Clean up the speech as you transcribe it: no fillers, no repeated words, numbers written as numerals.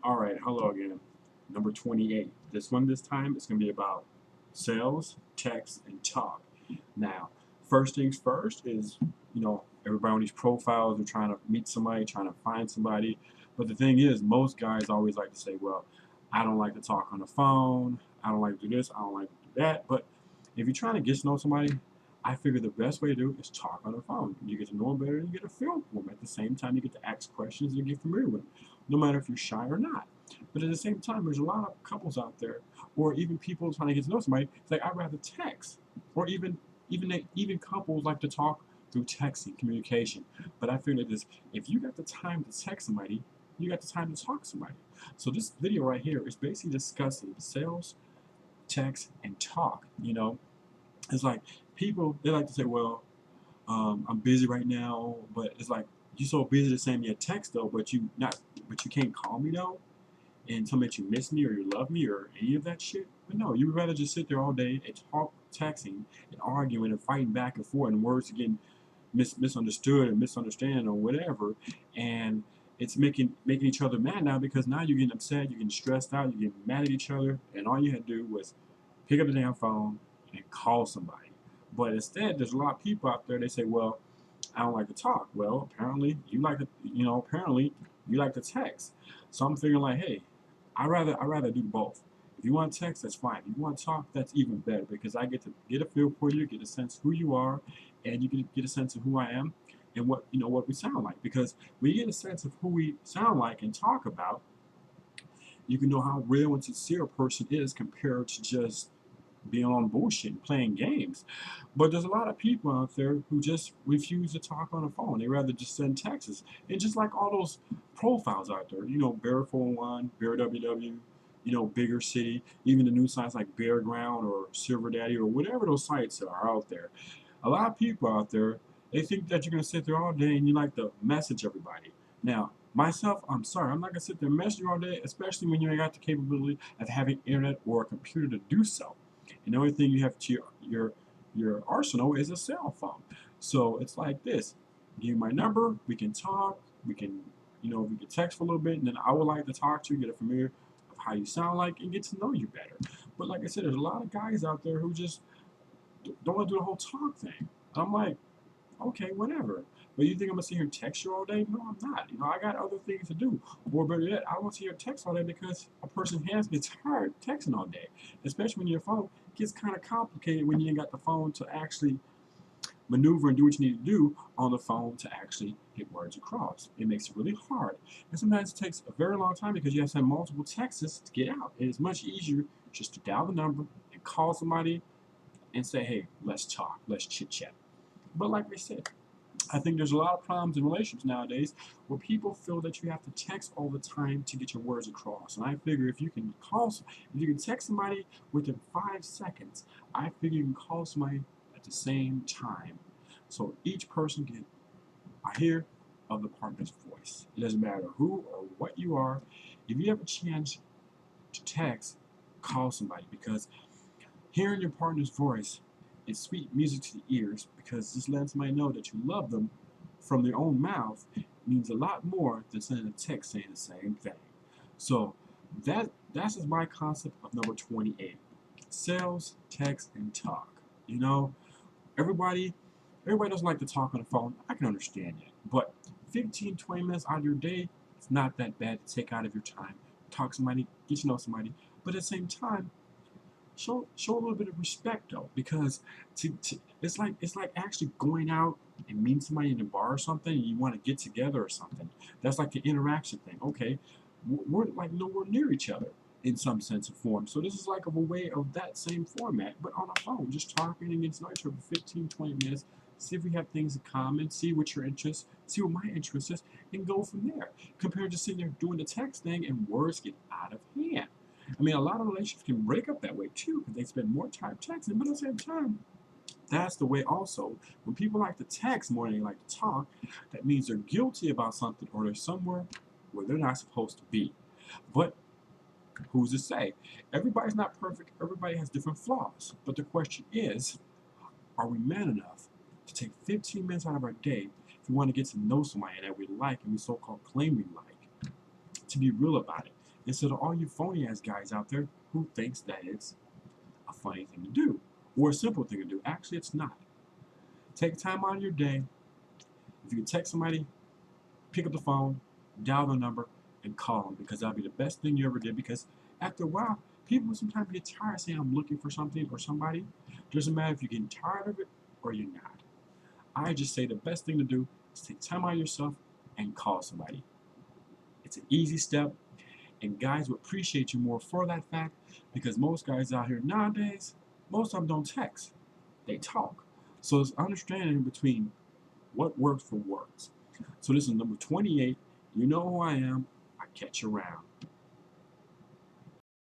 Alright, hello again. Number 28. This time, it's going to be about sales, text, and talk. Now, first things first is, everybody on these profiles are trying to meet somebody, trying to find somebody. But the thing is, most guys always like to say, well, I don't like to talk on the phone. I don't like to do this. I don't like to do that. But if you're trying to get to know somebody, I figure the best way to do it is talk on the phone. You get to know them better and you get a feel for them. At the same time, you get to ask questions and get familiar with them, no matter if you're shy or not. But at the same time, there's a lot of couples out there, or even people trying to get to know somebody. It's like I'd rather text, or even couples like to talk through texting communication. But I figure this: if you got the time to text somebody, you got the time to talk to somebody. So this video right here is basically discussing sales, text, and talk. It's like people they like to say, well, I'm busy right now, but it's like you're so busy to send me a text though, but you can't call me though and tell me that you miss me or you love me or any of that shit. But no, you would rather just sit there all day and talk, texting, and arguing and fighting back and forth, and words getting misunderstood and misunderstanding or whatever, and it's making each other mad now because now you're getting upset, you're getting stressed out, you're getting mad at each other, and all you had to do was pick up the damn phone and call somebody. But instead, there's a lot of people out there. They say, "Well, I don't like to talk." Well, apparently you like to text. So I'm figuring like, hey, I rather do both. If you want to text, that's fine. If you want to talk, that's even better because I get to get a feel for you, get a sense of who you are, and you get a sense of who I am and what we sound like. Because when you get a sense of who we sound like and talk about, you can know how real and sincere a person is compared to just being on bullshit and playing games. But there's a lot of people out there who just refuse to talk on the phone. They rather just send texts. And just like all those profiles out there, Bear 401, Bear WW, Bigger City, even the new sites like Bear Ground or Silver Daddy or whatever those sites are out there. A lot of people out there, they think that you're going to sit there all day and you like to message everybody. Now, myself, I'm sorry, I'm not going to sit there and message you all day, especially when you ain't got the capability of having internet or a computer to do so. And the only thing you have to your arsenal is a cell phone. So it's like this. Give me my number, we can talk, we can text for a little bit, and then I would like to talk to you, get a familiar of how you sound like, and get to know you better. But like I said, there's a lot of guys out there who just don't want to do the whole talk thing. I'm like, okay, whatever. But you think I'm gonna sit here and text you all day? No, I'm not. I got other things to do. Or better yet, I want to sit here and text all day because a person's hands get tired texting all day. Especially when your phone gets kind of complicated when you ain't got the phone to actually maneuver and do what you need to do on the phone to actually get words across. It makes it really hard. And sometimes it takes a very long time because you have to send multiple texts to get out. It is much easier just to dial the number and call somebody and say, hey, let's talk, let's chit chat. But like I said, I think there's a lot of problems in relationships nowadays where people feel that you have to text all the time to get your words across. And I figure if you can text somebody within 5 seconds, I figure you can call somebody at the same time. So each person can hear of the partner's voice. It doesn't matter who or what you are. If you have a chance to text, call somebody because hearing your partner's voice is sweet music to the ears because this lets somebody know that you love them from their own mouth means a lot more than sending a text saying the same thing. So that's just my concept of number 28. Sales, text, and talk. You know, everybody everybody doesn't like to talk on the phone. I can understand that. But 15, 20 minutes out of your day, it's not that bad to take out of your time. Talk to somebody, get to know somebody. But at the same time, show a little bit of respect though, because it's like actually going out and meeting somebody in a bar or something, and you want to get together or something. That's like the interaction thing. Okay, we're like nowhere near each other in some sense of form. So this is like a way of that same format, but on a phone, just talking and getting to know each other for 15, 20 minutes. See if we have things in common. See what your interests. See what my interest is, and go from there. Compared to sitting there doing the text thing and words get out of hand. I mean, a lot of relationships can break up that way too because they spend more time texting. But at the same time, that's the way also. When people like to text more than they like to talk, that means they're guilty about something or they're somewhere where they're not supposed to be. But who's to say? Everybody's not perfect. Everybody has different flaws. But the question is, are we man enough to take 15 minutes out of our day if we want to get to know somebody that we like and we so-called claim we like, to be real about it? instead of all you phony ass guys out there who thinks that it's a funny thing to do or a simple thing to do. Actually, it's not. Take time out of your day. If you can text somebody, pick up the phone, dial the number, and call them, because that'll be the best thing you ever did. Because after a while, people sometimes get tired saying I'm looking for something or somebody. Doesn't matter if you're getting tired of it or you're not. I just say the best thing to do is take time out of yourself and call somebody. It's an easy step, and guys will appreciate you more for that fact, because most guys out here nowadays, most of them don't text, they talk. So it's understanding between what works for works. So this is number 28. You know who I am. I catch you around.